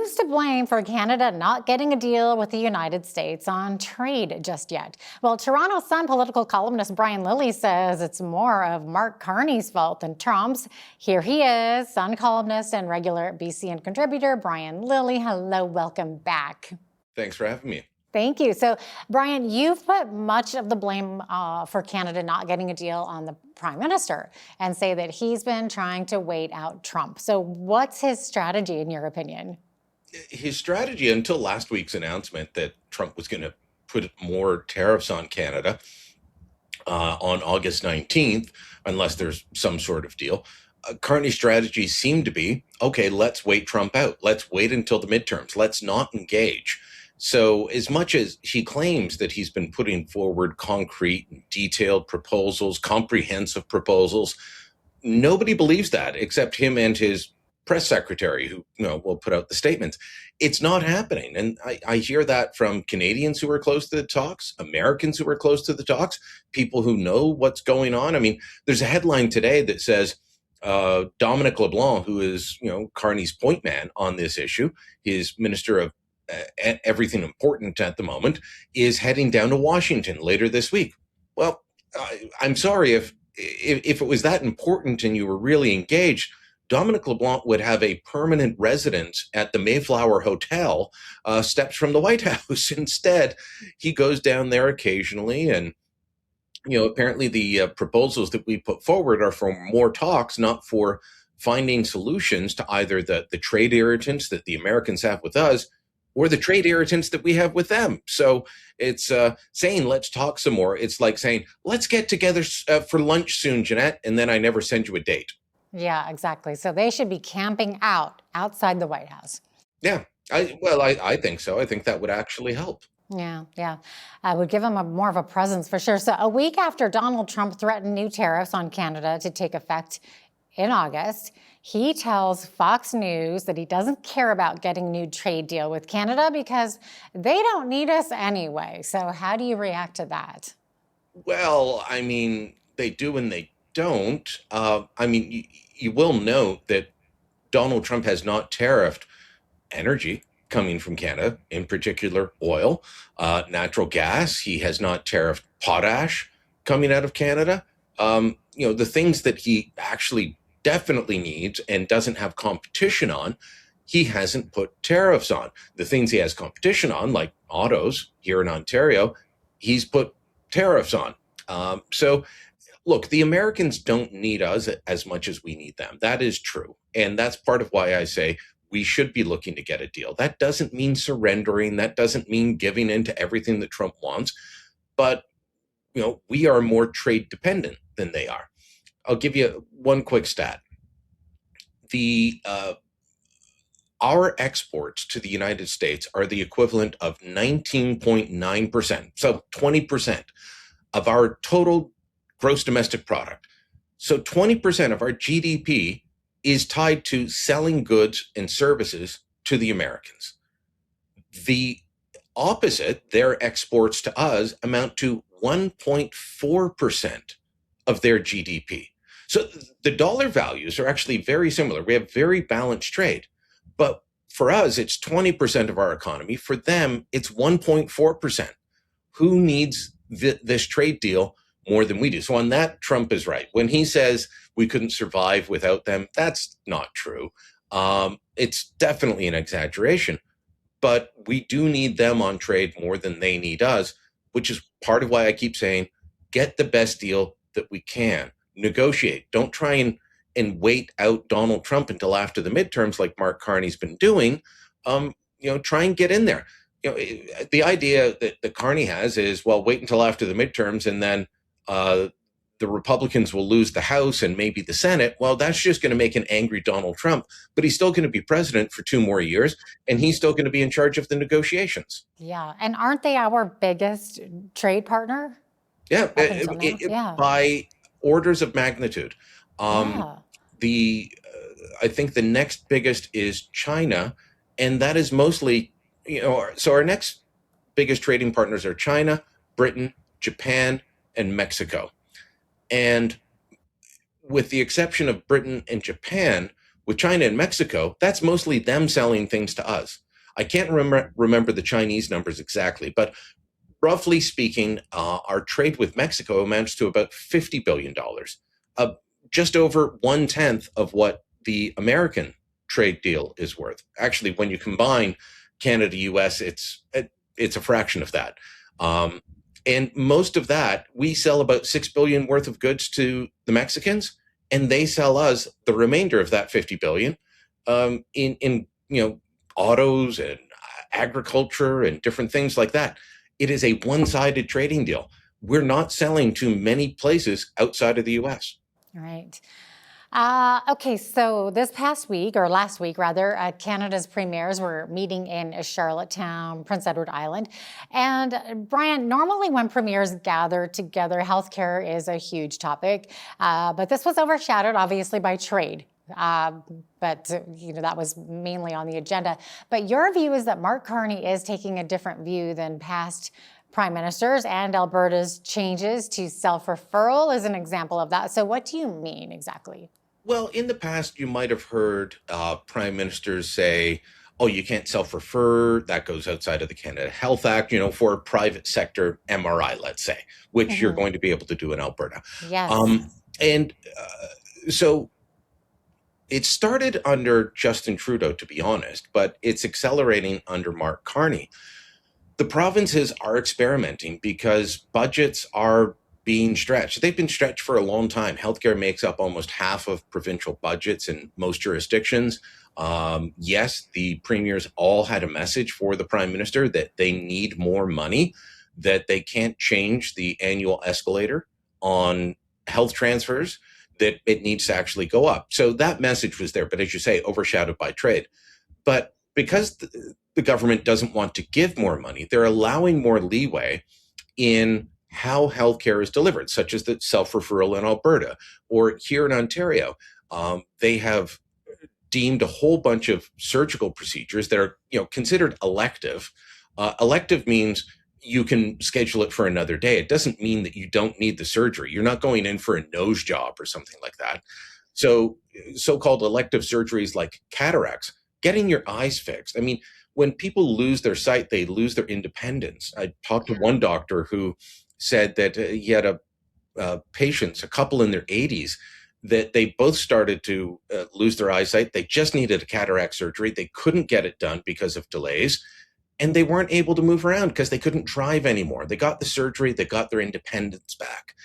who's to blame for Canada not getting a deal with the United States on trade just yet? Well, Toronto Sun political columnist Brian Lilley says it's more of Mark Carney's fault than Trump's. Here he is, Sun columnist and regular BCN contributor, Brian Lilley. Hello, welcome back. Thanks for having me. Thank you. So, Brian, you've put much of the blame for Canada not getting a deal on the Prime Minister and say that he's been trying to wait out Trump. So what's his strategy, in your opinion? His strategy until last week's announcement that Trump was going to put more tariffs on Canada on August 19th, unless there's some sort of deal. Carney's strategy seemed to be, okay, let's wait Trump out. Let's wait until the midterms. Let's not engage. So as much as he claims that he's been putting forward concrete and detailed proposals, comprehensive proposals, nobody believes that except him and his press secretary who will put out the statements. It's not happening. And I hear that from Canadians who are close to the talks, Americans who are close to the talks, people who know what's going on. I mean, there's a headline today that says Dominic LeBlanc, who is Carney's point man on this issue, his minister of everything important at the moment, is heading down to Washington later this week. Well, I'm sorry, if it was that important and you were really engaged, Dominic LeBlanc would have a permanent residence at the Mayflower Hotel, steps from the White House. Instead, he goes down there occasionally, and apparently the proposals that we put forward are for more talks, not for finding solutions to either the trade irritants that the Americans have with us or the trade irritants that we have with them. So it's saying, let's talk some more. It's like saying, let's get together for lunch soon, Jeanette, and then I never send you a date. Yeah, exactly. So they should be camping outside the White House. Yeah, I think so. I think that would actually help. Yeah. I would give them more of a presence for sure. So a week after Donald Trump threatened new tariffs on Canada to take effect in August, he tells Fox News that he doesn't care about getting a new trade deal with Canada because they don't need us anyway. So how do you react to that? Well, I mean, they do and they don't. You will note that Donald Trump has not tariffed energy coming from Canada, in particular oil, natural gas. He has not tariffed potash coming out of Canada. The things that he actually definitely needs and doesn't have competition on, he hasn't put tariffs on. The things he has competition on, like autos here in Ontario, he's put tariffs on. So look, the Americans don't need us as much as we need them. That is true. And that's part of why I say we should be looking to get a deal. That doesn't mean surrendering. That doesn't mean giving in to everything that Trump wants. But, we are more trade dependent than they are. I'll give you one quick stat. Our exports to the United States are the equivalent of 19.9%, so 20% of our total gross domestic product. So 20% of our GDP is tied to selling goods and services to the Americans. The opposite, their exports to us amount to 1.4% of their GDP. So the dollar values are actually very similar. We have very balanced trade. But for us, it's 20% of our economy. For them, it's 1.4%. Who needs this trade deal more than we do? So on that, Trump is right. When he says we couldn't survive without them, that's not true. It's definitely an exaggeration. But we do need them on trade more than they need us, which is part of why I keep saying, get the best deal that we can. Negotiate. Don't try and wait out Donald Trump until after the midterms like Mark Carney's been doing. Try and get in there. The idea that Carney has is, well, wait until after the midterms and then the Republicans will lose the House and maybe the Senate. Well, that's just going to make an angry Donald Trump, but he's still going to be president for 2 more years and he's still going to be in charge of the negotiations. Yeah. And aren't they our biggest trade partner? Yeah. By orders of magnitude. I think the next biggest is China, and that is mostly, so our next biggest trading partners are China, Britain, Japan, and Mexico. And with the exception of Britain and Japan, With China and Mexico, that's mostly them selling things to us. I can't remember the Chinese numbers exactly, but roughly speaking, our trade with Mexico amounts to about $50 billion, just over 1/10 of what the American trade deal is worth. Actually, when you combine Canada-U.S., it's a fraction of that. And most of that, we sell about $6 billion worth of goods to the Mexicans, and they sell us the remainder of that $50 billion in autos and agriculture and different things like that. It is a one-sided trading deal. We're not selling to many places outside of the U.S. Right. Okay, so this past week, or last week rather, Canada's premiers were meeting in Charlottetown, Prince Edward Island. And Brian, normally when premiers gather together, healthcare is a huge topic, but this was overshadowed obviously by trade. But that was mainly on the agenda. But your view is that Mark Carney is taking a different view than past prime ministers, and Alberta's changes to self-referral is an example of that. So what do you mean exactly? Well, in the past, you might have heard prime ministers say, oh, you can't self-refer. That goes outside of the Canada Health Act, for a private sector MRI, let's say, which you're going to be able to do in Alberta. Yes. So it started under Justin Trudeau, to be honest, but it's accelerating under Mark Carney. The provinces are experimenting because budgets are being stretched. They've been stretched for a long time. Healthcare makes up almost half of provincial budgets in most jurisdictions. Yes, the premiers all had a message for the prime minister that they need more money, that they can't change the annual escalator on health transfers, that it needs to actually go up. So that message was there, but as you say, overshadowed by trade. But because the government doesn't want to give more money, they're allowing more leeway in how healthcare is delivered, such as the self-referral in Alberta or here in Ontario. They have deemed a whole bunch of surgical procedures that are considered elective. Elective means you can schedule it for another day. It doesn't mean that you don't need the surgery. You're not going in for a nose job or something like that. So so-called elective surgeries like cataracts, getting your eyes fixed. I mean, when people lose their sight, they lose their independence. I talked to one doctor who said that he had patients, a couple in their 80s, that they both started to lose their eyesight. They just needed a cataract surgery. They couldn't get it done because of delays. And they weren't able to move around because they couldn't drive anymore. They got the surgery, they got their independence back.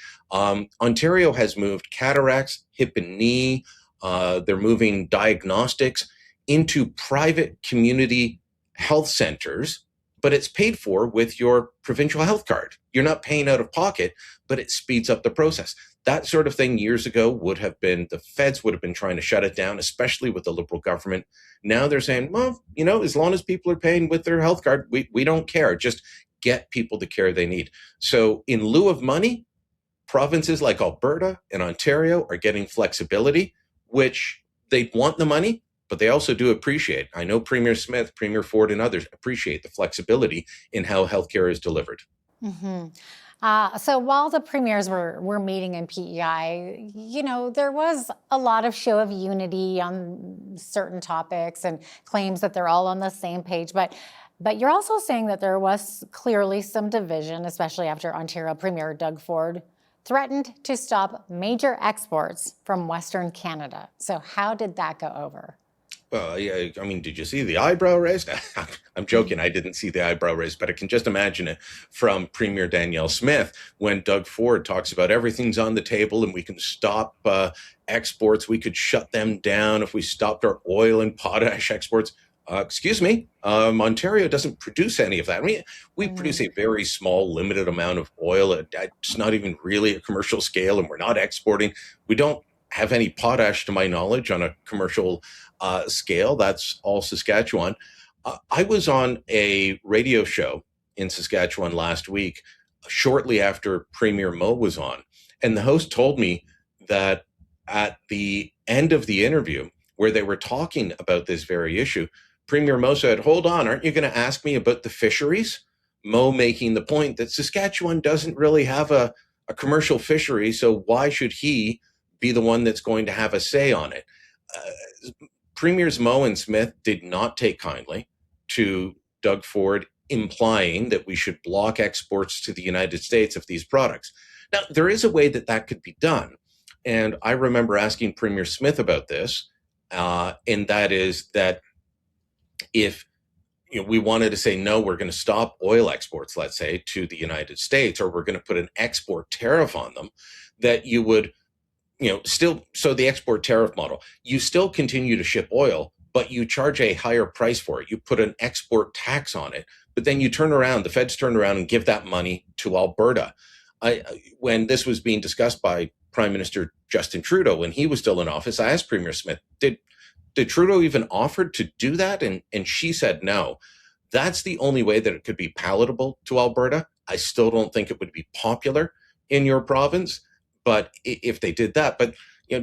Ontario has moved cataracts, hip and knee, they're moving diagnostics into private community health centers, but it's paid for with your provincial health card. You're not paying out of pocket, but it speeds up the process. That sort of thing years ago would have been, the feds would have been trying to shut it down, especially with the Liberal government. Now they're saying, well, as long as people are paying with their health card, we don't care. Just get people the care they need. So in lieu of money, provinces like Alberta and Ontario are getting flexibility, which they want the money, but they also do appreciate. I know Premier Smith, Premier Ford, and others appreciate the flexibility in how healthcare is delivered. Mm-hmm. So while the premiers were meeting in PEI, there was a lot of show of unity on certain topics and claims that they're all on the same page. But you're also saying that there was clearly some division, especially after Ontario Premier Doug Ford threatened to stop major exports from Western Canada. So how did that go over? Yeah, I mean, did you see the eyebrow raised? I'm joking. I didn't see the eyebrow raised, but I can just imagine it from Premier Danielle Smith when Doug Ford talks about everything's on the table and we can stop exports. We could shut them down if we stopped our oil and potash exports. Excuse me, Ontario doesn't produce any of that. I mean, we produce a very small, limited amount of oil. It's not even really a commercial scale, and we're not exporting. We don't have any potash, to my knowledge, on a commercial scale. That's all Saskatchewan. I was on a radio show in Saskatchewan last week, shortly after Premier Moe was on, and the host told me that at the end of the interview, where they were talking about this very issue, Premier Moe said, "Hold on, aren't you going to ask me about the fisheries?" Moe making the point that Saskatchewan doesn't really have a commercial fishery, so why should he be the one that's going to have a say on it? Premiers Moe and Smith did not take kindly to Doug Ford implying that we should block exports to the United States of these products. Now, there is a way that that could be done. And I remember asking Premier Smith about this, and that is that if we wanted to say, no, we're going to stop oil exports, let's say, to the United States, or we're going to put an export tariff on them, that you would still, so the export tariff model, you still continue to ship oil, but you charge a higher price for it. You put an export tax on it, but then you turn around, the feds turn around and give that money to Alberta. When this was being discussed by Prime Minister Justin Trudeau, when he was still in office, I asked Premier Smith, did Trudeau even offer to do that? And she said no. That's the only way that it could be palatable to Alberta. I still don't think it would be popular in your province, but if they did that, but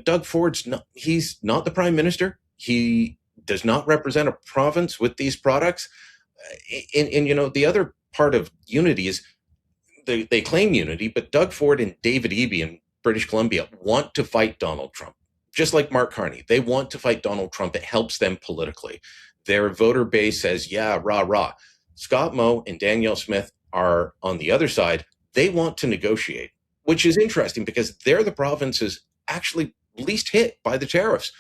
Doug Ford's he's not the prime minister. He does not represent a province with these products. And the other part of unity is they claim unity, but Doug Ford and David Eby in British Columbia want to fight Donald Trump. Just like Mark Carney, they want to fight Donald Trump. It helps them politically. Their voter base says, yeah, rah, rah. Scott Moe and Danielle Smith are on the other side. They want to negotiate, which is interesting because they're the provinces actually least hit by the tariffs.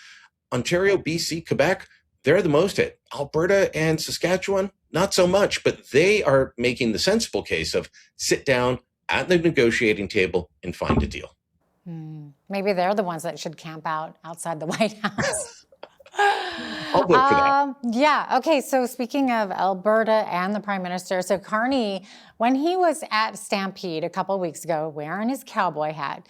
Ontario, BC, Quebec, they're the most hit. Alberta and Saskatchewan, not so much, but they are making the sensible case of sit down at the negotiating table and find a deal. Maybe they're the ones that should camp out outside the White House. I'll vote for that. Yeah. Okay. So speaking of Alberta and the Prime Minister, so Carney, when he was at Stampede a couple of weeks ago wearing his cowboy hat,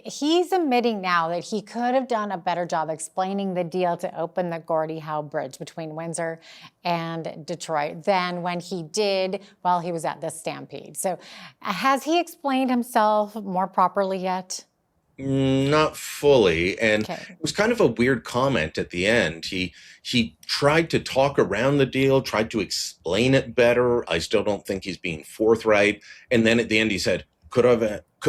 he's admitting now that he could have done a better job explaining the deal to open the Gordie Howe Bridge between Windsor and Detroit than when he did while he was at the Stampede. So has he explained himself more properly yet? Not fully, and Okay. it was kind of a weird comment at the end. He tried to talk around the deal, tried to explain it better. I still don't think he's being forthright. And then at the end, he said, "Could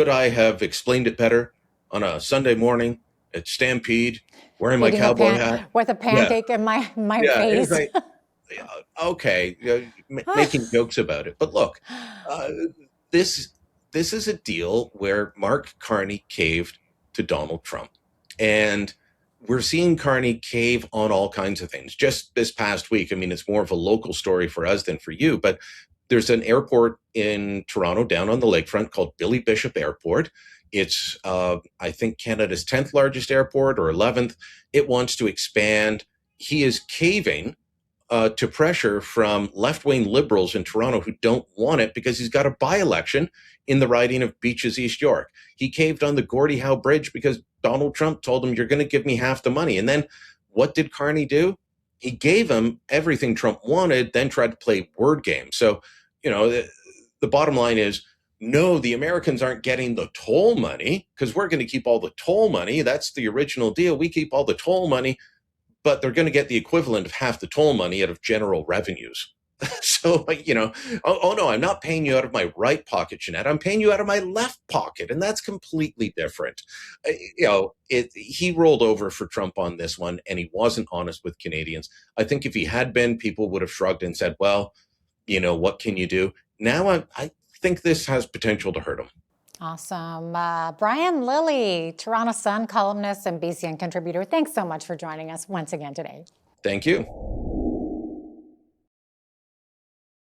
I have explained it better on a Sunday morning at Stampede, wearing my Eating cowboy hat with a pancake in my Yeah, it was face." like, yeah, okay, making jokes about it. But look, this is a deal where Mark Carney caved to Donald Trump. And we're seeing Carney cave on all kinds of things. Just this past week, I mean, it's more of a local story for us than for you, but there's an airport in Toronto down on the lakefront called Billy Bishop Airport. It's, I think, Canada's 10th largest airport or 11th. It wants to expand. He is caving to pressure from left-wing liberals in Toronto who don't want it because he's got a by-election in the riding of Beaches East York. He caved on the Gordie Howe Bridge because Donald Trump told him, you're going to give me half the money. And then what did Carney do? He gave him everything Trump wanted, then tried to play word games. So, the bottom line is, no, the Americans aren't getting the toll money because we're going to keep all the toll money. That's the original deal. We keep all the toll money, but they're going to get the equivalent of half the toll money out of general revenues. So, oh no, I'm not paying you out of my right pocket, Jeanette. I'm paying you out of my left pocket, and that's completely different. He rolled over for Trump on this one, and he wasn't honest with Canadians. I think if he had been, people would have shrugged and said, well, what can you do? Now I think this has potential to hurt him. Awesome. Brian Lilley, Toronto Sun columnist and BCN contributor, thanks so much for joining us once again today. Thank you.